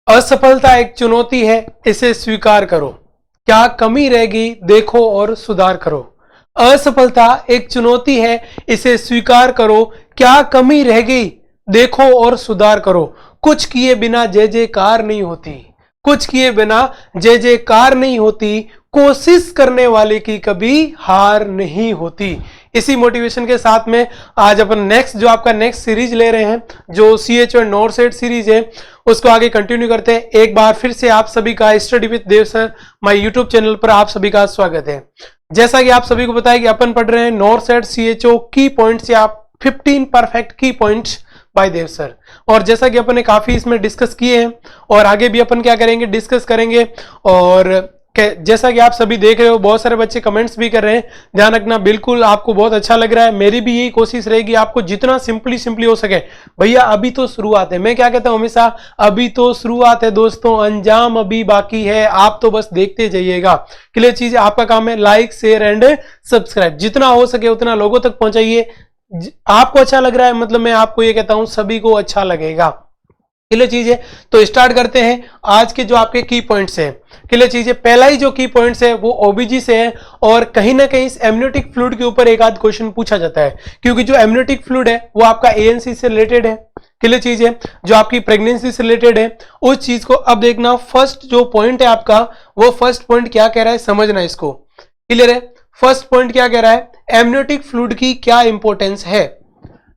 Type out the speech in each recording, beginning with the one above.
असफलता एक चुनौती है, इसे स्वीकार करो। क्या कमी रहेगी देखो और सुधार करो। असफलता एक चुनौती है, इसे स्वीकार करो। क्या कमी रह गई देखो और सुधार करो। कुछ किए बिना जय जयकार नहीं होती, कुछ किए बिना जय जयकार नहीं होती। कोशिश करने वाले की कभी हार नहीं होती। इसी मोटिवेशन के साथ में आज अपन नेक्स्ट जो आपका नेक्स्ट सीरीज ले रहे हैं, जो CH और नॉर सेट सीरीज है, उसको आगे कंटिन्यू करते हैं। एक बार फिर से आप सभी का study with Dev sir my YouTube channel पर आप सभी का स्वागत है। जैसा कि आप सभी को पता है कि अपन पढ़ रहे हैं नॉर सेट CHO की पॉइंट्स या 15 परफेक्ट की पॉइंट्स बाय देव सर। और जैसा कि अपन ने काफी इसमें डिस्कस किए हैं और आगे भी अपन क्या करेंगे, डिस्कस करेंगे। और जैसा कि आप सभी देख रहे हो, बहुत सारे बच्चे कमेंट्स भी कर रहे हैं। ध्यान रखना, बिल्कुल आपको बहुत अच्छा लग रहा है। मेरी भी यही कोशिश रहेगी आपको जितना सिंपली हो सके। भैया अभी तो शुरुआत है, मैं क्या कहता हूं हमेशा, अभी तो शुरुआत है दोस्तों, अंजाम अभी बाकी है। आप तो बस देखते जाइएगा। क्लियर चीज, आपका काम है लाइक शेयर एंड सब्सक्राइब। जितना हो सके उतना लोगों तक पहुंचाइए। आपको अच्छा लग रहा है मतलब मैं आपको ये कहता हूं सभी को अच्छा लगेगा। क्लियर चीज है, तो स्टार्ट करते हैं आज के जो आपके की पॉइंट्स हैं। क्लियर चीज है, पहला ही जो की पॉइंट्स है वो OBG से है और कहीं ना कहीं इस एमनियोटिक फ्लूइड के ऊपर एक आध क्वेश्चन पूछा जाता है, क्योंकि जो एमनियोटिक फ्लूइड है वो आपका ANC से रिलेटेड है। क्लियर चीज है, जो आपकी प्रेगनेंसी से रिलेटेड है उस चीज को अब देखना। फर्स्ट जो पॉइंट है आपका, वो फर्स्ट पॉइंट क्या कह रहा है समझना इसको। क्लियर है, फर्स्ट पॉइंट क्या कह रहा है, एमनियोटिक फ्लूइड की क्या इंपॉर्टेंस है।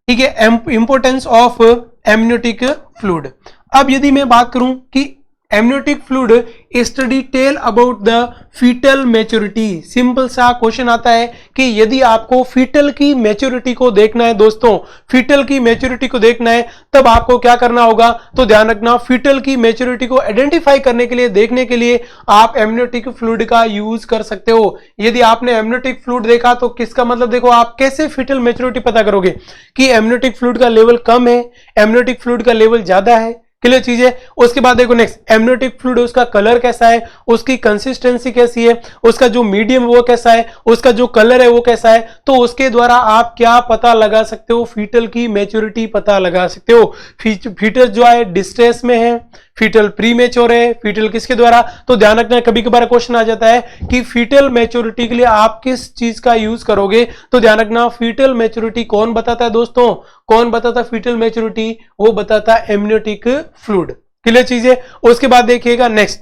ठीक है, इंपॉर्टेंस ऑफ एमनियोटिक फ्लूइड। अब यदि मैं बात करूं कि amniotic fluid study tell about the fetal maturity. Simple सा क्वेश्चन आता है कि यदि आपको फीटल की मैच्योरिटी को देखना है दोस्तों, फीटल की मैच्योरिटी को देखना है, तब आपको क्या करना होगा, तो ध्यान रखना, फीटल की मैच्योरिटी को आइडेंटिफाई करने के लिए, देखने के लिए आप एमनियोटिक फ्लूइड का यूज कर सकते हो। यदि आपने एमनियोटिक फ्लूइड देखा तो किसका मतलब, देखो आप कैसे फीटल मैच्योरिटी पता करोगे कि एमनियोटिक फ्लूइड का लेवल कम है, एमनियोटिक फ्लूइड का लेवल ज्यादा है। क्लियर चीज है, उसके बाद देखो नेक्स्ट, एमनियोटिक फ्लूइड उसका कलर कैसा है, उसकी कंसिस्टेंसी कैसी है, उसका जो मीडियम वो कैसा है, उसका जो कलर है वो कैसा है। तो उसके द्वारा आप क्या पता लगा सकते हो, फीटल की मैच्योरिटी पता लगा सकते हो। फीटल जो है डिस्ट्रेस में है, फीटल प्रीमेच्योर है, फीटल किसके द्वारा। तो ध्यान रखना, कभी कभार क्वेश्चन आ जाता है कि फीटल मैच्योरिटी के लिए आप किस चीज का यूज करोगे। तो ध्यान रखना, फीटल मैच्योरिटी कौन बताता है दोस्तों, कौन बताता है फीटल मैच्योरिटी, वो बताता है एमनियोटिक फ्लूइड। क्लियर चीज है, उसके बाद देखिएगा नेक्स्ट,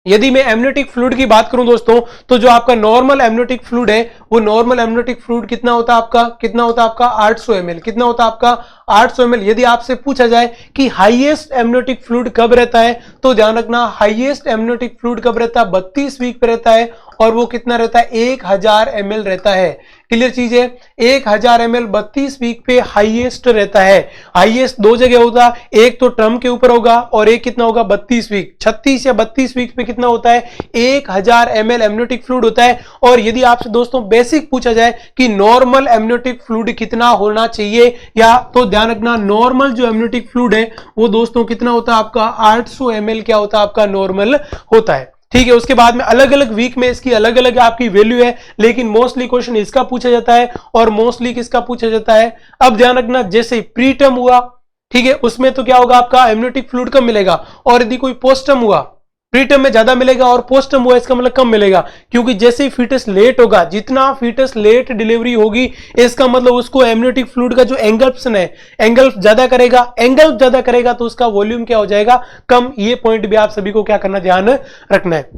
यदि मैं एमनियोटिक फ्लूइड की बात करूं दोस्तों, तो जो आपका नॉर्मल एमनियोटिक फ्लूइड है, वो नॉर्मल एमनियोटिक फ्लूइड कितना होता है आपका, कितना होता है आपका 800 ml। कितना होता है आपका 800 ml। यदि आपसे पूछा जाए कि हाईएस्ट एमनियोटिक फ्लूइड कब रहता है, तो ध्यान रखना, हाईएस्ट एमनियोटिक फ्लूइड कब रहता है, 32 वीक पे रहता है। और वो कितना रहता है, 1000 ml रहता है। क्लियर चीज है, 1000 ml 32 वीक पे हाईएस्ट रहता है। हाईएस्ट दो जगह होगा, एक तो टर्म के ऊपर होगा और एक कितना होगा 32 वीक। 36 या 32 वीक पे कितना होता है, 1000 ml एमनियोटिक फ्लूइड होता है। और यदि आपसे दोस्तों बेसिक पूछा जाए कि नॉर्मल एमनियोटिक फ्लूइड कितना होना चाहिए, या तो ध्यान रखना, नॉर्मल जो एमनियोटिक फ्लूइड है वो दोस्तों कितना होता है आपका 800 ml क्या होता है आपका नॉर्मल होता है। ठीक है, उसके बाद में अलग अलग वीक में इसकी अलग अलग आपकी वैल्यू है, लेकिन मोस्टली क्वेश्चन इसका पूछा जाता है और मोस्टली किसका पूछा जाता है। अब ध्यान रखना, जैसे प्री टर्म हुआ, ठीक है, उसमें तो क्या होगा आपका एमनियोटिक फ्लूइड कम मिलेगा, और यदि कोई पोस्ट टर्म हुआ, प्री टर्म में ज्यादा मिलेगा और पोस्ट टर्म हुआ इसका मतलब कम मिलेगा। क्योंकि जैसे ही फीटस लेट होगा, जितना फीटस लेट डिलीवरी होगी, इसका मतलब उसको एमनियोटिक फ्लूइड का जो एंगल्फन है, एंगल्फ ज्यादा करेगा, एंगल्फ ज्यादा करेगा तो उसका वॉल्यूम क्या हो जाएगा, कम। ये पॉइंट भी आप सभी को क्या करना, ध्यान रखना है।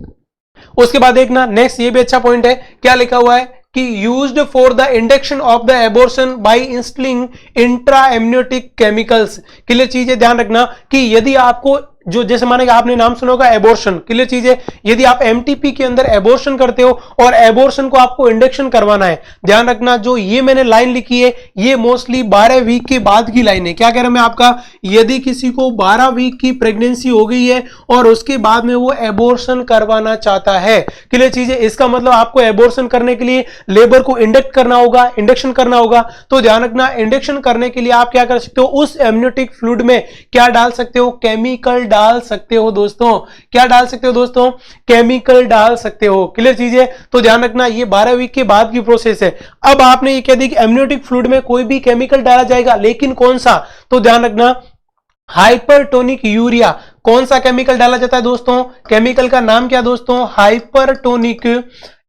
उसके बाद देखना नेक्स्ट, ये भी अच्छा पॉइंट है, क्या लिखा हुआ है कि used for the induction of the abortion by instilling intra amniotic chemicals. Clear चीज है, ध्यान रखना कि यदि आपको जो, जैसे माने आपने नाम सुना होगा एबॉर्शन। क्लियर चीज है, यदि आप एमटीपी के अंदर एबॉर्शन करते हो और एबॉर्शन को आपको इंडक्शन करवाना है, ध्यान रखना, जो ये मैंने लाइन लिखी है ये मोस्टली 12 वीक के बाद की लाइन है। क्या कह रहा हूं मैं आपका, यदि किसी को 12 वीक की प्रेगनेंसी हो गई है और उसके बाद में वो एबॉर्शन करवाना चाहता है, क्लियर चीज है, इसका मतलब आपको एबॉर्शन करने के लिए लेबर को इंडक्ट करना होगा, इंडक्शन करना होगा। तो ध्यान रखना, इंडक्शन करने के लिए आप क्या कर सकते हो, उस एमनियोटिक फ्लूइड में क्या डाल सकते हो, केमिकल डाल सकते हो दोस्तों। क्या डाल सकते हो दोस्तों, केमिकल डाल सकते हो। क्लियर चीज है, तो ध्यान रखना, ये 12 वीक के बाद की प्रोसेस है। अब आपने ये कह दी कि एमनियोटिक फ्लूइड में कोई भी केमिकल डाला जाएगा, लेकिन कौन सा, तो ध्यान रखना, हाइपरटोनिक यूरिया। कौन सा केमिकल डाला जाता है दोस्तों? केमिकल का नाम क्या दोस्तों? हाइपरटोनिक।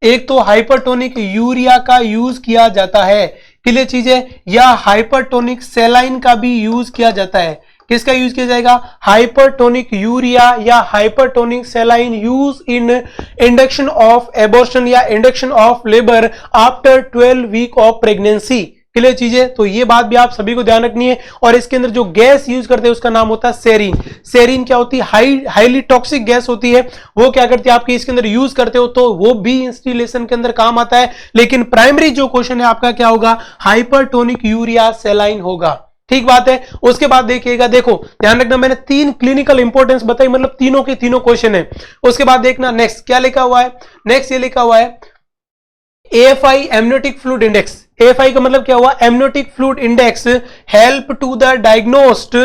एक तो हाइपरटोनिक यूरिया का यूज किया जाता है, क्लियर चीज है, या हाइपरटोनिक सेलाइन का भी यूज किया जाता है। किसका यूज किया जाएगा? हाइपरटोनिक यूरिया या hypertonic saline use in induction of abortion या induction of labour after 12 week of pregnancy. Clear चीजें, तो ये बात भी आप सभी को ध्यान रखनी है। और इसके अंदर जो गैस यूज करते हैं उसका नाम होता है सेरीन। सेरीन क्या होती है? हाईली टॉक्सिक गैस होती है। वो क्या करती है आपके इसके अंदर यूज करते हो तो वो भी इंस्टिलेशन के अंदर काम आता है, लेकिन प्राइमरी जो क्वेश्चन है आपका क्या होगा? हाइपरटोनिक यूरिया सेलाइन होगा। ठीक बात है। उसके बाद देखिएगा, देखो ध्यान रखना, मैंने 3 क्लिनिकल इंपॉर्टेंस बताई, मतलब तीनों के तीनों क्वेश्चन है। उसके बाद देखना नेक्स्ट क्या लिखा हुआ है। नेक्स्ट ये लिखा हुआ है AFI amniotic fluid index. AFI का मतलब क्या हुआ? Amniotic fluid index help to the diagnosed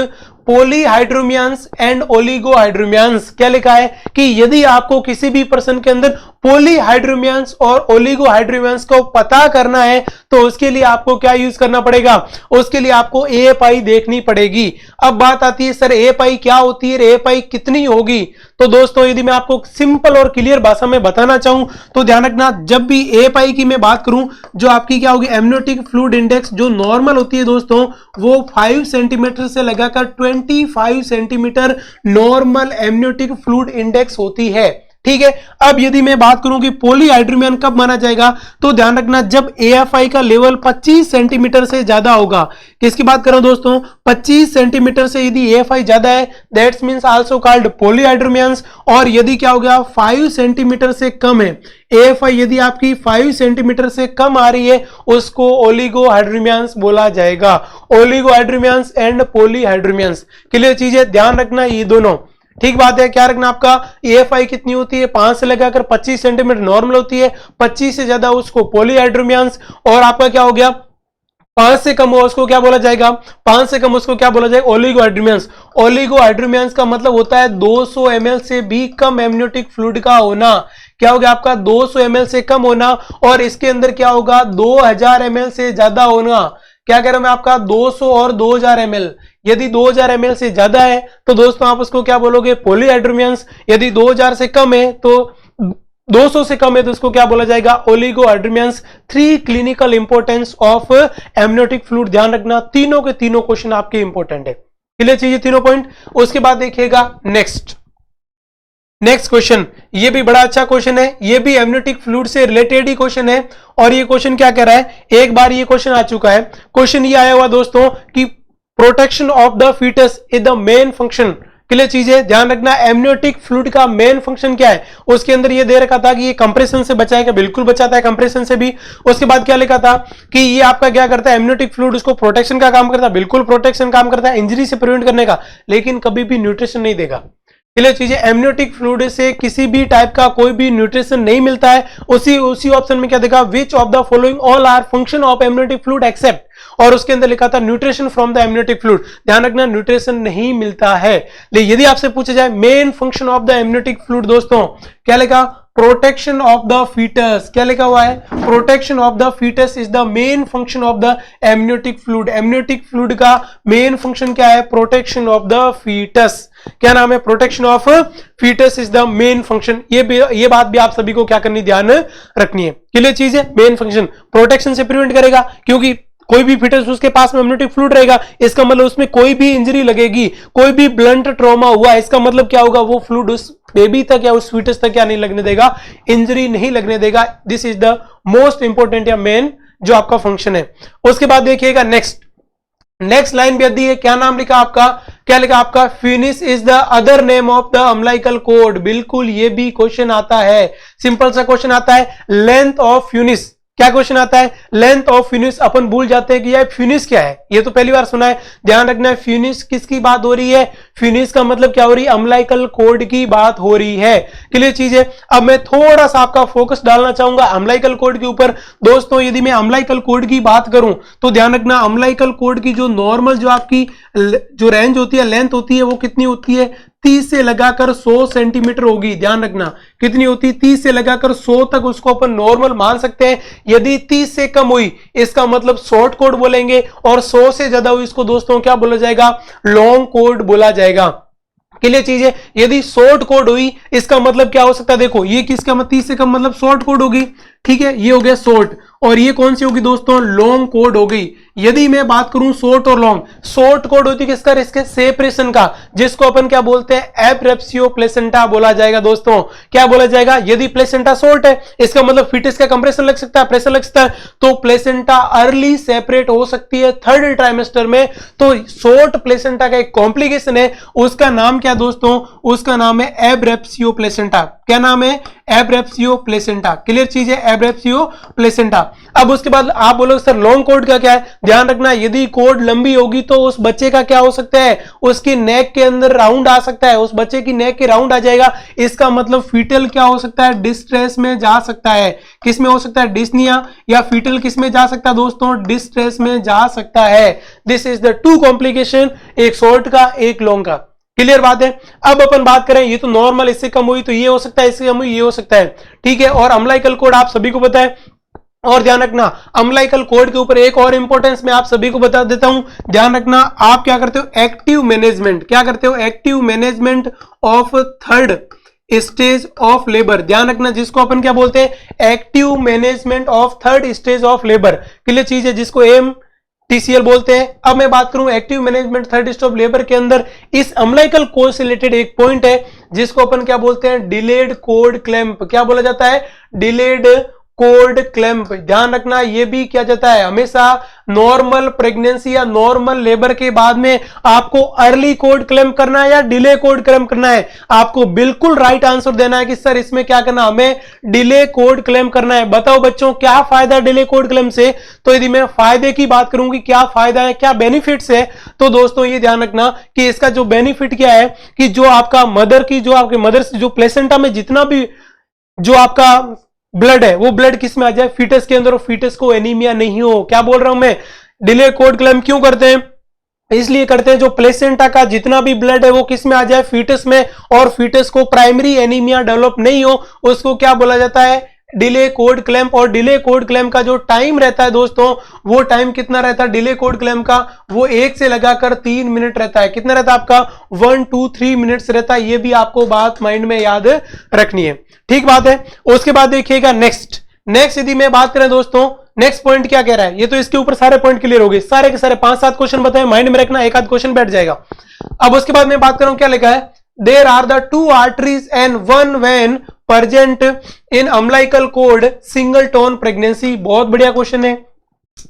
polyhydramnios and oligohydramnios. क्या लिखा है कि यदि आपको किसी भी पर्सन के अंदर पॉलीहाइड्रोमियंस और ओलिगोहाइड्रोमियंस को पता करना है तो उसके लिए आपको क्या यूज करना पड़ेगा? उसके लिए आपको AFI देखनी पड़ेगी। अब बात आती है सर AFI क्या होती है, AFI कितनी होगी? तो दोस्तों यदि मैं आपको सिंपल और क्लियर भाषा में बताना चाहूं तो ध्यान रखना, जब भी AFI की मैं बात करूं, जो आपकी क्या होगी एमनियोटिक फ्लूइड इंडेक्स जो नॉर्मल होती है दोस्तों, वो 5 सेंटीमीटर से लगाकर 25 centimetre normal amniotic fluid index होती है। ठीक है। अब यदि मैं बात करूं कि पॉलीहाइड्रोमियन कब माना जाएगा, तो ध्यान रखना जब AFI का लेवल 25 सेंटीमीटर से ज्यादा होगा। किसकी बात कर रहा हूं दोस्तों? 25 सेंटीमीटर से यदि AFI ज्यादा है दैट्स मींस आल्सो कॉल्ड पॉलीहाइड्रोमियंस। और यदि क्या हो गया 5 सेंटीमीटर से कम है AFI, यदि आपकी 5 सेंटीमीटर से कम आ रही है उसको ओलिगोहाइड्रोमियंस बोला जाएगा। ओलिगोहाइड्रोमियंस एंड पॉलीहाइड्रोमियंस, क्लियर चीज है, ध्यान रखना ये दोनों। ठीक बात है। क्या रखना आपका AFI कितनी होती है? 5 से लगाकर 25 सेंटीमीटर नॉर्मल होती है, 25 से ज्यादा उसको पॉलीहाइड्रोमियंस, और आपका क्या हो गया 5 से कम हो उसको क्या बोला जाएगा? 5 से कम उसको क्या बोला जाएगा? ओलिगोहाइड्रोमियंस। ओलिगोहाइड्रोमियंस का मतलब होता है 200 ml से भी कम एमनियोटिक फ्लूइड का होना। क्या होगा आपका? 200 ml से कम होना, और इसके अंदर क्या होगा 2000 ml से ज्यादा होना। क्या कह रहा हूं मैं आपका? 200 और 2000 ml। यदि 2000 ml से ज्यादा है तो दोस्तों आप उसको क्या बोलोगे? पॉलीहाइड्रोमियंस। यदि 2000 से कम है तो 200 से कम है तो उसको क्या बोला जाएगा? ओलिगोहाइड्रोमियंस। 3 clinical importance of amniotic fluid, ध्यान रखना तीनों के तीनों क्वेश्चन आपके इंपोर्टेंट है। क्लियर चाहिए तीनों पॉइंट। उसके बाद देखिएगा नेक्स्ट क्वेश्चन, ये भी बड़ा अच्छा क्वेश्चन है, ये भी एमनियोटिक फ्लूइड से रिलेटेड ही क्वेश्चन है। और ये क्वेश्चन क्या कह रहा है? एक बार ये क्वेश्चन आ चुका है। क्वेश्चन ये आया हुआ दोस्तों कि protection of the fetus is the main function. Clear चीज है, ध्यान रखना एमनियोटिक फ्लूइड का मेन फंक्शन क्या है। उसके अंदर ये दे रखा था कि ये कंप्रेशन से बचाएगा, बिल्कुल बचाता है कंप्रेशन से भी। उसके बाद क्या लिखा था कि ये आपका क्या करता है? एमनियोटिक फ्लूइड उसको प्रोटेक्शन का काम करता है, बिल्कुल प्रोटेक्शन काम करता है, इंजरी से प्रिवेंट करने का, लेकिन कभी भी न्यूट्रिशन नहीं देगा। क्लियर चीजें, एमनियोटिक फ्लूइड से किसी भी टाइप का कोई भी न्यूट्रिशन नहीं मिलता है। उसी ऑप्शन में क्या देखा? Which of the following all are function of amniotic fluid except, और उसके अंदर लिखा था nutrition from the amniotic fluid. ध्यान रखना न्यूट्रिशन नहीं मिलता है। लेकिन यदि आपसे पूछा जाए main function of the amniotic fluid दोस्तों क्या लिखा? Protection of the fetus. क्या लिखा हुआ है? Protection of the fetus is the main function of the amniotic fluid. Amniotic fluid का मेन फंक्शन क्या है? Protection of the fetus. क्या नाम है? Protection of fetus is the main function. ये बात भी आप सभी को क्या करनी, ध्यान रखनी है। क्लियर चीज है, मेन फंक्शन प्रोटेक्शन से प्रिवेंट करेगा, क्योंकि कोई भी फीटस उसके पास में एमनियोटिक फ्लूइड रहेगा, इसका मतलब उसमें कोई भी इंजरी लगेगी, कोई भी ब्लंट ट्रॉमा हुआ, इसका मतलब क्या होगा? वो फ्लूइड उस बेबी तक या उस फीटस तक क्या नहीं लगने देगा? इंजरी नहीं लगने देगा। This is the most important या मेन जो आपका फंक्शन है। उसके बाद देखिएगा नेक्स्ट लाइन भी दी है। क्या नाम लिखा आपका? क्या लिखा आपका? Finish is the other name of the umbilical code. बिल्कुल ये भी क्वेश्चन आता है, सिंपल सा क्वेश्चन आता है। लेंथ ऑफ फिनिश, क्या क्वेश्चन आता है? Length of finish. अपन भूल जाते हैं कि यार फिनिश क्या है, ये तो पहली बार सुना है। ध्यान रखना है फिनिश किसकी बात हो रही है? फिनिश का मतलब क्या हो रही है? अम्लाइकल कोड की बात हो रही है। क्लियर चीज है। अब मैं थोड़ा सा आपका फोकस डालना चाहूंगा अम्लाइकल कोड के ऊपर। दोस्तों यदि मैं अम्लाइकल कोड की बात करूं तो ध्यान रखना अम्लाइकल कोड की जो नॉर्मल जो आपकी जो रेंज होती है, लेंथ होती है, वो कितनी होती है? 30 से लगाकर 100 सेंटीमीटर होगी। ध्यान रखना कितनी होती है? 30 से लगाकर 100 तक उसको अपन नॉर्मल मान सकते हैं। यदि 30 से कम हुई इसका मतलब शॉर्ट कोड बोलेंगे, और 100 से ज्यादा हुई इसको दोस्तों क्या बोला जाएगा? लॉन्ग कोड बोला जाएगा। क्लियर चीज है। यदि शॉर्ट कोड हुई इसका मतलब क्या हो सकता है, देखो ये किसका मतलब 30 से कम मतलब शॉर्ट कोड होगी, ठीक है, ये हो गया शॉर्ट। और ये कौन सी होगी दोस्तों, लॉन्ग कोड हो गई। यदि मैं बात करूं शॉर्ट और लॉन्ग, शॉर्ट कोड होती है किसका, इसके सेपरेशन का, जिसको अपन क्या बोलते हैं, एब्रेप्सियो प्लेसेंटा बोला जाएगा दोस्तों। क्या बोला जाएगा, यदि प्लेसेंटा शॉर्ट है इसका मतलब फीटस का कंप्रेशन लग सकता है, प्रेशर लग सकता है, तो प्लेसेंटा अर्ली सेपरेट हो सकती है थर्ड ट्राइमेस्टर में। तो शॉर्ट प्लेसेंटा का एक कॉम्प्लिकेशन है, उसका नाम क्या दोस्तों, उसका नाम है एब्रेप्सियो प्लेसेंटा। क्या नाम है, एब्रेप्सियो प्लेसेंटा। क्लियर चीज है, एब्रेप्सियो प्लेसेंटा। अब उसके बाद आप बोलोगे सर लॉन्ग कोड का क्या है, ध्यान रखना यदि कोड लंबी होगी तो उस बच्चे का क्या हो सकता है, उसकी नेक के अंदर राउंड आ सकता है, उस बच्चे की नेक के राउंड आ जाएगा, इसका मतलब फीटल क्या हो सकता है, डिस्ट्रेस में जा सकता है। किस में हो सकता है, डिस्निया, या फीटल किस में जा सकता है दोस्तों, डिस्ट्रेस में जा सकता है। This is the two complication, एक शॉर्ट का एक लॉन्ग का। क्लियर बात है। अब अपन बात करें, ये तो नॉर्मल, इससे कम हुई तो ये हो सकता है, इससे कम हुई ये हो सकता है, ठीक है। और अम्लाइकल कोड आप सभी को पता है। और ध्यान रखना अम्लाइकल कोड के ऊपर एक और इंपॉर्टेंस मैं आप सभी को बता देता हूं, ध्यान रखना, आप क्या करते हो, एक्टिव मैनेजमेंट, क्या करते हो, active management of third stage of labour. ध्यान रखना जिसको अपन क्या बोलते हैं, active management of third stage of labour. Clear चीज है, जिसको एम टीसीएल बोलते हैं। अब मैं बात करूं active management third stage of labour के अंदर इस अम्लाइकल कोड से रिलेटेड एक पॉइंट है जिसको अपन क्या बोलते हैं, डिलेड कोड क्लैंप। क्या बोला जाता है, डिलेड कोड क्लैंप। ध्यान रखना ये भी क्या जाता है, हमेशा नॉर्मल प्रेगनेंसी या नॉर्मल लेबर के बाद में आपको अर्ली कोड क्लैंप करना है या डिले कोड क्लैंप करना है। आपको बिल्कुल राइट आंसर देना है कि सर इसमें क्या करना, हमें डिले कोड क्लैंप करना है। बताओ बच्चों क्या फायदा है डिले कोड क्लैंप से। तो यदि मैं फायदे की बात करूंगी, क्या फायदा है, क्या बेनिफिट्स है, तो दोस्तों ये ध्यान रखना कि इसका जो बेनिफिट क्या है कि जो आपका मदर की, जो आपके मदर जो प्लेसेंटा में जितना भी जो आपका ब्लड है वो ब्लड किस में आ जाए, फीटस के अंदर, और फीटस को एनीमिया नहीं हो। क्या बोल रहा हूं मैं, डिले कोड क्लैंप क्यों करते हैं, इसलिए करते हैं जो प्लेसेंटा का जितना भी ब्लड है वो किस में आ जाए, फीटस में, और फीटस को प्राइमरी एनीमिया डेवलप नहीं हो, उसको क्या बोला जाता है, डिले कोड क्लैंप। और डिले कोड क्लैंप का जो टाइम रहता है दोस्तों, वो टाइम कितना रहता है डिले कोड क्लैंप का, वो 1 से लगाकर 3 मिनट रहता है। कितना रहता है आपका, 1 to 3 मिनट्स रहता है। ये भी आपको बात माइंड में याद रखनी है, ठीक बात है। उसके बाद देखिएगा नेक्स्ट यदि मैं बात करें दोस्तों, नेक्स्ट पॉइंट क्या कह रहा है, ये तो इसके ऊपर सारे पॉइंट क्लियर हो गए, सारे के सारे 5-7 क्वेश्चन बताए, माइंड में रखना, एक आध क्वेश्चन बैठ जाएगा। अब उसके बाद मैं बात कर रहा हूं, क्या लिखा है, there are the 2 arteries and 1 vein present in umbilical cord singleton pregnancy. बहुत बढ़िया क्वेश्चन है।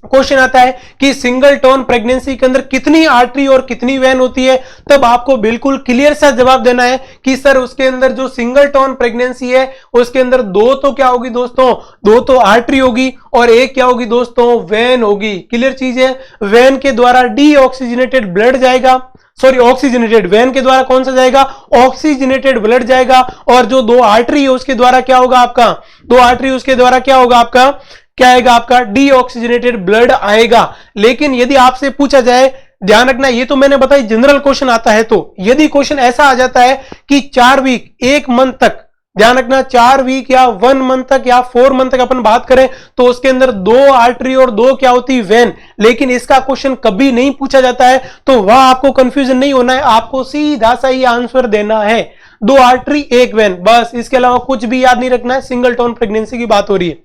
क्वेश्चन आता है कि सिंगल टोन प्रेगनेंसी के अंदर कितनी आर्टरी और कितनी वेन होती है, तब आपको बिल्कुल क्लियर सा जवाब देना है कि सर उसके अंदर जो सिंगल टोन प्रेगनेंसी है उसके अंदर 2 तो क्या होगी दोस्तों, 2 तो आर्टरी होगी और 1 क्या होगी दोस्तों, वेन होगी। क्लियर चीज है, वेन के द्वारा डीऑक्सीजनेटेड ब्लड जाएगा, सॉरी ऑक्सीजनेटेड, वेन के द्वारा कौन सा जाएगा, ऑक्सीजनेटेड ब्लड जाएगा, और जो 2 आर्टरी है उसके द्वारा क्या होगा आपका, 2 आर्टरी उसके द्वारा क्या होगा आपका, क्या आएगा आपका, डीऑक्सीजनेटेड ब्लड आएगा। लेकिन यदि आपसे पूछा जाए, ध्यान रखना ये तो मैंने बताई जनरल क्वेश्चन आता है, तो यदि क्वेश्चन ऐसा आ जाता है कि 4 वीक 1 मंथ तक, ध्यान रखना 4 वीक या 1 मंथ तक या 4 मंथ तक अपन बात करें तो उसके अंदर 2 आर्टरी और 2 क्या होती है, वेन, लेकिन इसका क्वेश्चन कभी नहीं पूछा जाता है, तो वह आपको कंफ्यूजन नहीं होना है, आपको सीधा सा ही आंसर देना है, 2 आर्टरी 1 वेन, बस, इसके अलावा कुछ भी याद नहीं रखना है। सिंगल टोन प्रेगनेंसी की बात हो रही है।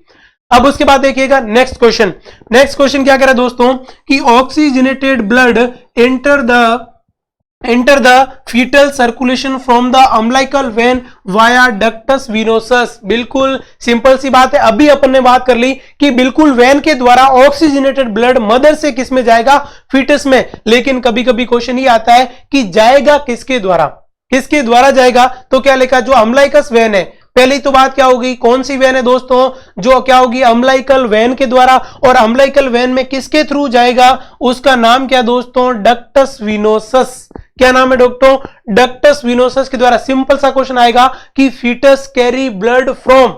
अब उसके बाद देखिएगा नेक्स्ट क्वेश्चन क्या कह रहा है दोस्तों कि oxygenated blood enter the fetal circulation from the umbilical vein via ductus venosus। बिल्कुल सिंपल सी बात है, अभी अपन ने बात कर ली कि बिल्कुल वेन के द्वारा ऑक्सीजनेटेड ब्लड मदर से किस में जाएगा, फीटस में। लेकिन कभी कभी क्वेश्चन ये आता है कि जाएगा किसके द्वारा जाएगा, तो क्या लिखा, जो अम्लाइकस वेन है, पहली तो बात क्या होगी, कौन सी वेन है दोस्तों, जो क्या होगी, अम्लाइकल वेन के द्वारा, और अम्लाइकल वेन में किसके थ्रू जाएगा, उसका नाम क्या दोस्तों, डक्टस विनोसस। क्या नाम है दोस्तों, डक्टस विनोसस के द्वारा। सिंपल सा क्वेश्चन आएगा कि फीटस कैरी ब्लड फ्रॉम,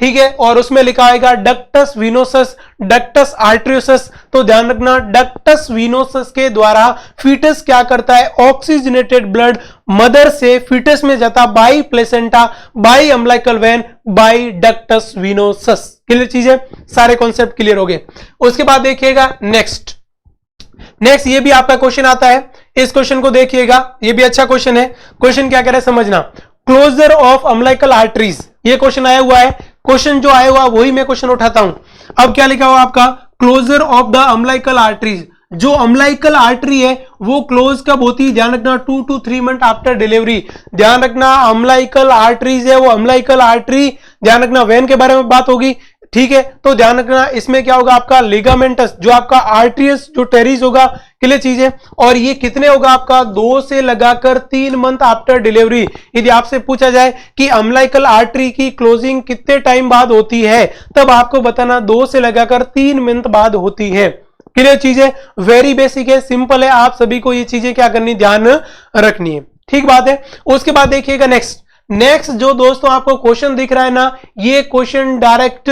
ठीक है, और उसमें लिखा आएगा डक्टस विनोसस, डक्टस आर्टरियोसस। तो ध्यान रखना डक्टस विनोसस के द्वारा फीटस क्या करता है, ऑक्सीजनेटेड ब्लड मदर से फीटस में जाता by placenta, by umbilical when, by ductus venosus. Clear चीज है, सारे कॉन्सेप्ट क्लियर हो गए। उसके बाद देखिएगा नेक्स्ट ये भी आपका क्वेश्चन आता है इस क्वेश्चन को देखिएगा, ये भी अच्छा क्वेश्चन है। क्वेश्चन क्या कह रहा है समझना, क्लोजर ऑफ अम्लाइकल आर्टरीज, ये क्वेश्चन आया हुआ है। क्वेश्चन जो आया हुआ वही मैं क्वेश्चन उठाता हूं। अब क्या लिखा हुआ आपका, closure of the umbilical arteries, जो अम्लाइकल आर्टरी है वो क्लोज कब होती है, ध्यान रखना 2 to 3 मंथ आफ्टर डिलीवरी। ध्यान रखना अम्लाइकल आर्टरीज है वो अम्लाइकल आर्टरी, ध्यान रखना वेन के बारे में बात होगी, ठीक है। तो ध्यान रखना इसमें क्या होगा आपका लिगामेंटस, जो आपका आर्टरियस जो टेरिस होगा, क्लियर चीज है। और ये कितने होगा आपका 2 से लगाकर 3 मंथ आफ्टर डिलीवरी। यदि आपसे पूछा जाए कि अम्लाइकल आर्टरी की क्लोजिंग कितने टाइम बाद होती है, तब आपको बताना 2 से लगाकर 3 मंथ बाद होती है। क्लियर चीज है, वेरी बेसिक है, सिंपल है, आप सभी को ये चीजें क्या करनी, ध्यान रखनी है, ठीक बात है। उसके बाद देखिएगा नेक्स्ट जो दोस्तों आपको क्वेश्चन दिख रहा है ना, ये क्वेश्चन डायरेक्ट,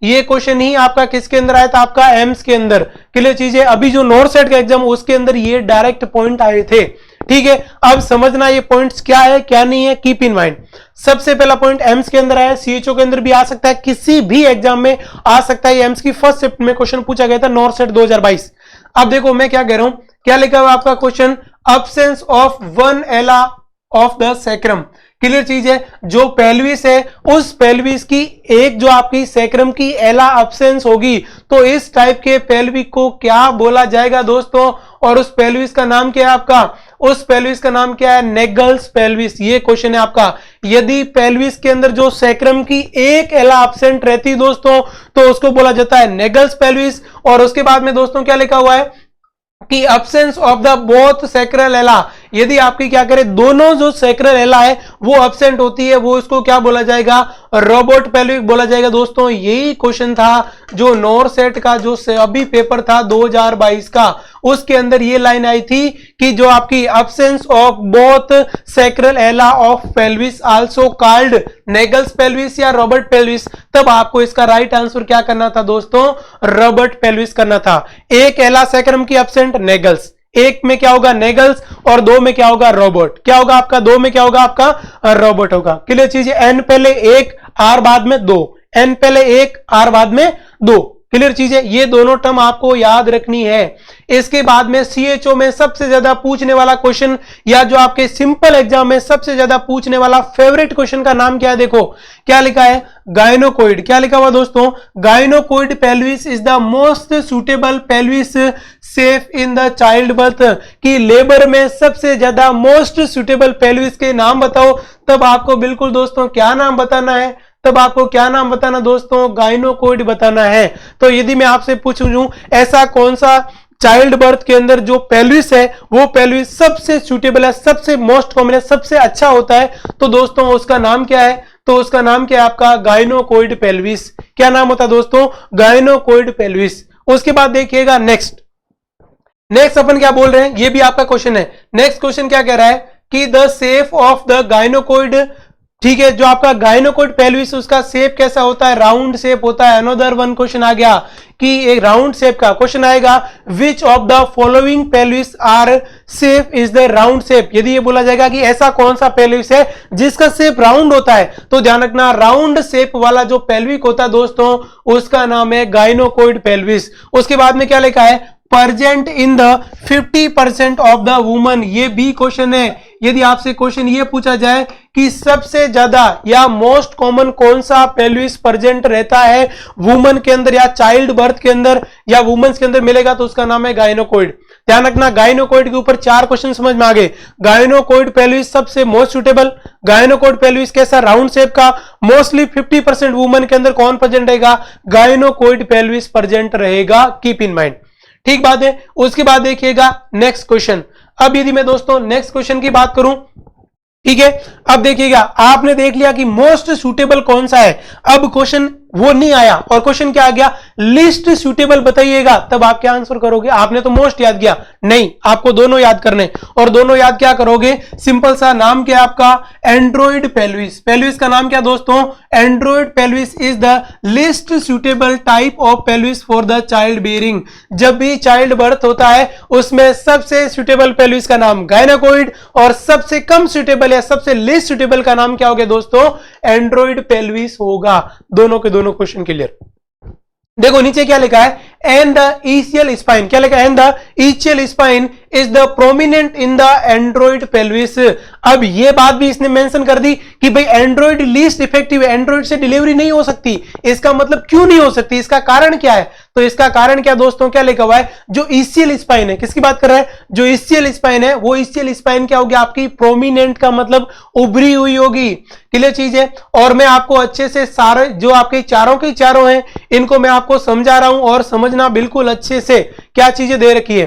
ये क्वेश्चन ही आपका किसके अंदर आया था, आपका एम्स के अंदर। क्लियर चीज है, अभी जो नॉर्थ सेट का एग्जाम उसके अंदर ये डायरेक्ट पॉइंट आए थे, ठीक है। अब समझना ये पॉइंट्स क्या है क्या नहीं है, कीप इन माइंड। सबसे पहला पॉइंट एम्स के अंदर आया, सीएचओ के अंदर भी आ सकता है, किसी भी एग्जाम में आ सकता है। एम्स की फर्स्ट शिफ्ट में क्वेश्चन पूछा गया था नॉर्थ सेट 2022। अब देखो मैं क्या कह रहा हूं, क्या लिखा हुआ आपका क्वेश्चन, अब्सेंस ऑफ 1 एला ऑफ द सैक्रम। क्लियर चीज है, जो पेल्विस है उस पेल्विस की एक जो आपकी सैक्रम की एला अब्सेंस होगी, तो इस टाइप के पेल्विक को क्या बोला जाएगा दोस्तों, और उस पेल्विस का नाम क्या है आपका, उस पेल्विस का नाम क्या है, नेगल्स पेल्विस। ये क्वेश्चन है आपका। यदि पेल्विस के अंदर जो सैक्रम की एक एला अब्सेंट रहती दोस्तों, तो उसको बोला जाता है नेगल्स पेल्विस। और उसके बाद में दोस्तों क्या लिखा हुआ है कि absence of the both sacral एला, यदि आपकी क्या करें दोनों जो सैक्रल एला है वो अब्सेंट होती है, वो इसको क्या बोला जाएगा, रोबोट पेल्विक बोला जाएगा। दोस्तों यही क्वेश्चन था जो नॉर्थ सेट का जो अभी पेपर था 2022 का, उसके अंदर ये लाइन आई थी कि जो आपकी अब्सेंस ऑफ बोथ सैक्रल एला of pelvis also called Naegele's pelvis या रॉबर्ट पेल्विस, तब आपको इसका राइट आंसर क्या करना था दोस्तों, रॉबर्ट पेल्विस करना था। एक एला सैक्रम की अब्सेंट नेगल्स, एक में क्या होगा नेगल्स, और 2 में क्या होगा रोबोट, क्या होगा आपका 2 में क्या होगा आपका रोबोट होगा। क्लियर चीज है, एन पहले 1 आर बाद में 2, एन पहले 1 आर बाद में 2। क्लियर चीज है, ये दोनों टर्म आपको याद रखनी है। इसके बाद में सीएचओ में सबसे ज्यादा पूछने वाला क्वेश्चन, या जो आपके सिंपल एग्जाम में सबसे ज्यादा पूछने वाला फेवरेट क्वेश्चन का नाम क्या है, देखो क्या लिखा है, गायनोकोइड। क्या लिखा हुआ दोस्तों, gynaecoid pelvis is the most suitable pelvis safe in the child birth, की लेबर में सबसे ज्यादा मोस्ट सुटेबल पेल्विस के नाम बताओ। तब आपको बिल्कुल दोस्तों क्या नाम बताना है, तब आपको क्या नाम बताना दोस्तों, गायनोकोइड बताना है। तो यदि मैं आपसे पूछूं ऐसा कौन सा चाइल्ड बर्थ के अंदर जो पेल्विस है वो पेल्विस सबसे सूटेबल है, सबसे मोस्ट कॉमन है, सबसे अच्छा होता है, तो दोस्तों उसका नाम क्या है, तो उसका नाम क्या है आपका, गायनोकोइड पेल्विस। क्या नाम होता है दोस्तों, गायनोकोइड पेल्विस। उसके बाद देखिएगा नेक्स्ट अपन क्या बोल रहे हैं, ये भी आपका क्वेश्चन है। नेक्स्ट क्वेश्चन क्या कह रहा है कि द शेप ऑफ द गायनोकोइड, ठीक है, जो आपका गायनोकोइड पेल्विस उसका शेप कैसा होता है, राउंड शेप होता है। अनदर वन क्वेश्चन आ गया कि एक राउंड शेप का क्वेश्चन आएगा, which of the following pelvis are shape is the round shape. यदि ये बोला जाएगा कि ऐसा कौन सा पेल्विस है जिसका शेप राउंड होता है, तो ध्यान रखना राउंड शेप वाला जो पेल्विक होता है दोस्तों उसका नाम है गायनोकोइड पेल्विस। उसके बाद में क्या लिखा है, present in the 50% of the woman. ये भी क्वेश्चन है, यदि आपसे क्वेश्चन ये पूछा जाए कि सबसे ज्यादा या मोस्ट कॉमन कौन सा पेल्विस प्रेजेंट रहता है वुमन के अंदर या चाइल्ड बर्थ के अंदर या वुमेन्स के अंदर मिलेगा, तो उसका नाम है गायनोकोइड। ध्यान रखना गायनोकोइड के ऊपर 4 क्वेश्चन समझ में आ गए। गायनोकोइड पेल्विस सबसे मोस्ट सुटेबल, गायनोकोइड पेल्विस कैसा राउंड शेप का, मोस्टली 50% वुमन के अंदर कौन प्रेजेंट रहेगा, गायनोकोइड पेल्विस प्रेजेंट रहेगा, कीप इन माइंड, ठीक बात है। उसके बाद देखिएगा नेक्स्ट क्वेश्चन। अब यदि मैं दोस्तों नेक्स्ट क्वेश्चन की बात करूं, ठीक है, अब देखिएगा आपने देख लिया कि मोस्ट सूटेबल कौन सा है। अब क्वेश्चन वो नहीं आया और क्वेश्चन क्या आ गया, लिस्ट सूटेबल बताइएगा, तब आप क्या आंसर करोगे, आपने तो मोस्ट याद किया, नहीं आपको दोनों याद करने, और दोनों याद क्या करोगे, सिंपल सा नाम क्या आपका, एंड्रॉइड पेल्विस। पेल्विस का नाम क्या दोस्तों, Android pelvis is the list suitable type of pelvis for the child bearing. जब भी चाइल्ड बर्थ होता है उसमें सबसे सूटेबल पेल्विस का नाम गायनोकोइड, और सबसे कम सूटेबल या सबसे लिस्ट सूटेबल का नाम क्या हो गया दोस्तों, एंड्रॉइड पेल्विस होगा। दोनों के दोनों क्वेश्चन क्लियर। देखो नीचे क्या लिखा है, एंड द ईसियल स्पाइन, क्या लिखा है, and the ischial spine is the prominent in the android pelvis. अब ये बात भी इसने मेंशन कर दी कि भाई एंड्रॉइड लीस्ट इफेक्टिव है, एंड्रॉइड से डिलीवरी नहीं हो सकती। इसका मतलब क्यों नहीं हो सकती, इसका कारण क्या है? तो इसका कारण क्या दोस्तों, क्या लिखा हुआ है, जो ईसीएल स्पाइन है, किसकी बात कर रहा है, जो ईसीएल स्पाइन है, वो ईसीएल स्पाइन क्या होगी आपकी, प्रोमिनेंट का मतलब उभरी हुई होगी। क्लियर चीज है। और मैं आपको अच्छे से सारे जो आपके चारों के चारों हैं इनको मैं आपको समझा रहा हूं, और समझना बिल्कुल अच्छे से, क्या चीजें दे रखी है,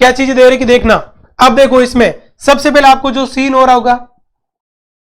क्या चीजें दे रखी देखना। अब देखो इसमें सबसे पहले आपको जो सीन हो रहा होगा,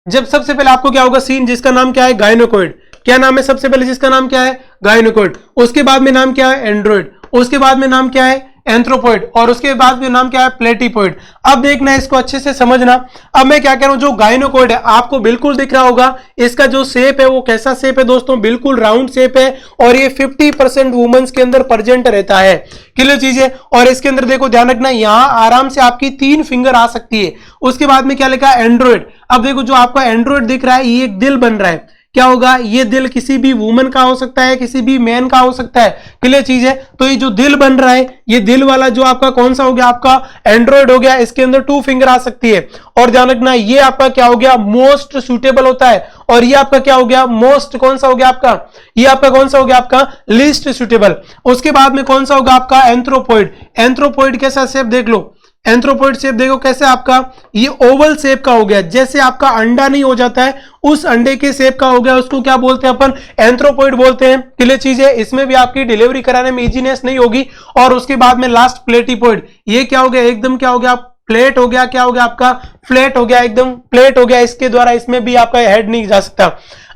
जब सबसे पहले आपको क्या होगा, सीन जिसका नाम क्या है, गायनोकोइड। क्या नाम है सबसे पहले, जिसका नाम क्या है, गायनोकोइड। उसके बाद में नाम क्या है, एंड्रॉइड। उसके बाद में नाम क्या है, एंथ्रोपोइड। और उसके बाद में नाम क्या है, प्लेटिपोइड। अब देखना इसको अच्छे से समझना। अब मैं क्या कह रहा हूं, जो गायनोकोइड है आपको बिल्कुल दिख रहा होगा, इसका जो शेप है वो कैसा शेप है दोस्तों, बिल्कुल राउंड शेप है, और ये 50% वुमेन्स के अंदर प्रेजेंट रहता है। क्लियर चीज है। और इसके अंदर देखो ध्यान रखना, यहां आराम से आपकी 3 फिंगर आ सकती है। उसके बाद में क्या लिखा है, एंड्रॉइड। अब देखो जो आपका एंड्रॉइड दिख रहा है, ये एक दिल बन रहा है, क्या होगा, ये दिल किसी भी वुमन का हो सकता है, किसी भी मैन का हो सकता है। क्लियर चीज है। तो ये जो दिल बन रहा है, ये दिल वाला जो आपका कौन सा हो गया, आपका एंड्रॉइड हो गया। इसके अंदर 2 फिंगर आ सकती है। और ध्यान रखना, ये आपका क्या हो गया, मोस्ट सुटेबल होता है। और ये आपका क्या हो गया, मोस्ट कौन सा हो गया आपका, ये आपका कौन सा हो गया, आपका लीस्ट सुटेबल। उसके बाद में कौन सा होगा आपका, एंथ्रोपोइड। एंथ्रोपोइड कैसा शेप देख लो, एंथ्रोपोइड शेप देखो कैसे आपका, ये ओवल शेप का हो गया, जैसे आपका अंडा नहीं हो जाता है उस अंडे के शेप का हो गया, उसको क्या बोलते हैं अपन, एंथ्रोपोइड बोलते हैं। क्लियर चीज है। इसमें भी आपकी डिलीवरी कराने में इजीनेस नहीं होगी। और उसके बाद में लास्ट प्लेटिपोइड, ये क्या हो गया, एकदम क्या हो गया, प्लेट हो गया, क्या हो गया आपका, फ्लैट हो गया, एकदम प्लेट हो गया। इसके द्वारा इसमें भी आपका हेड नहीं जा सकता।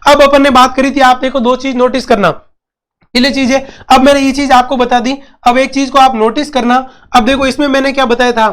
अब अपन ने बात करी थी, आप देखो 2 चीज नोटिस करना, ये चीज है। अब मैंने ये चीज आपको बता दी, अब एक चीज को आप नोटिस करना। अब देखो इसमें मैंने क्या बताया था,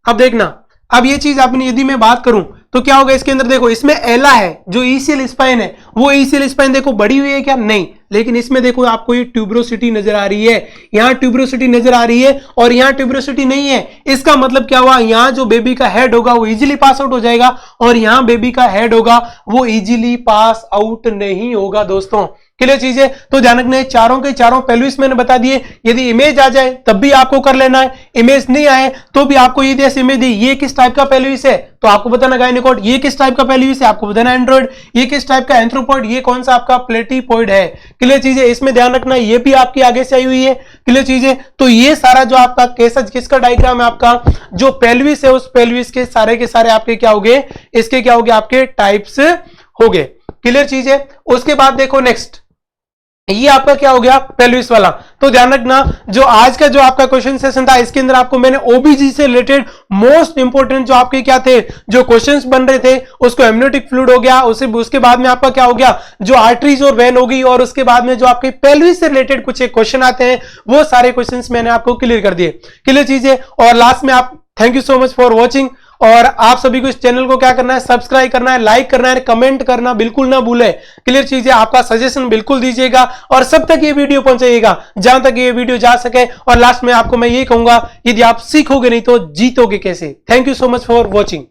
अब देखना, अब ये चीज आपने, यदि मैं बात करूं तो क्या होगा इसके अंदर, देखो इसमें एला है, जो ईसीएल स्पाइन है, वो ईसीएल स्पाइन देखो बड़ी हुई है क्या, नहीं, लेकिन इसमें देखो आपको ये ट्यूबरोसिटी नजर आ रही है, यहां ट्यूबरोसिटी नजर आ रही है, और यहां ट्यूबरोसिटी नहीं है। इसका मतलब क्या हुआ, यहां जो बेबी का हेड होगा वो इजीली पास आउट हो जाएगा, और यहां बेबी का हेड होगा वो इजीली पास आउट नहीं होगा दोस्तों। क्लियर चीज है। तो ध्यान रखना है, चारों के चारों पेल्विस मैंने बता दिए। यदि इमेज आ जाए तब भी आपको कर लेना है, इमेज नहीं आए तो भी आपको यदि ऐसी इमेज दी, ये किस टाइप का पेल्विस है तो आपको बताना गायनेकोइड, ये किस टाइप का पेल्विस है आपको बताना एंड्रॉइड, ये किस टाइप का एंथ्रोपोइड, ये कौन सा आपका प्लेटिपोइड है। क्लियर चीज है। इसमें ध्यान रखना, ये भी आपकी आगे से आई हुई है। क्लियर चीज है। तो ये सारा जो आपका केस किसका डायग्राम है, आपका जो पेल्विस है उस पेल्विस के सारे आपके क्या हो गए, इसके क्या हो गए, आपके टाइप्स हो गए। क्लियर चीज है। उसके बाद देखो नेक्स्ट, ये आपका क्या हो गया, पेल्विस वाला। तो ध्यान रखना, जो आज का जो आपका क्वेश्चन सेशन था इसके अंदर आपको मैंने ओबीजी से रिलेटेड मोस्ट इंपोर्टेंट जो आपके क्या थे, जो क्वेश्चंस बन रहे थे, उसको एमनियोटिक फ्लूइड हो गया, उसके बाद में आपका क्या हो गया, जो आर्टरीज और वेन होगी, और उसके बाद में जो आपके पेल्विस से रिलेटेड कुछ क्वेश्चन आते हैं वो सारे क्वेश्चंस मैंने आपको क्लियर कर दिए। क्लियर चीजें। और लास्ट में आप thank you so much for watching. और आप सभी को इस चैनल को क्या करना है, सब्सक्राइब करना है, लाइक करना है, कमेंट करना बिल्कुल ना भूले। क्लियर चीज है। आपका सजेशन बिल्कुल दीजिएगा और सब तक ये वीडियो पहुंचाइएगा जहां तक ये वीडियो जा सके। और लास्ट में आपको मैं ये कहूंगा, यदि आप सीखोगे नहीं तो जीतोगे कैसे। Thank you so much for watching.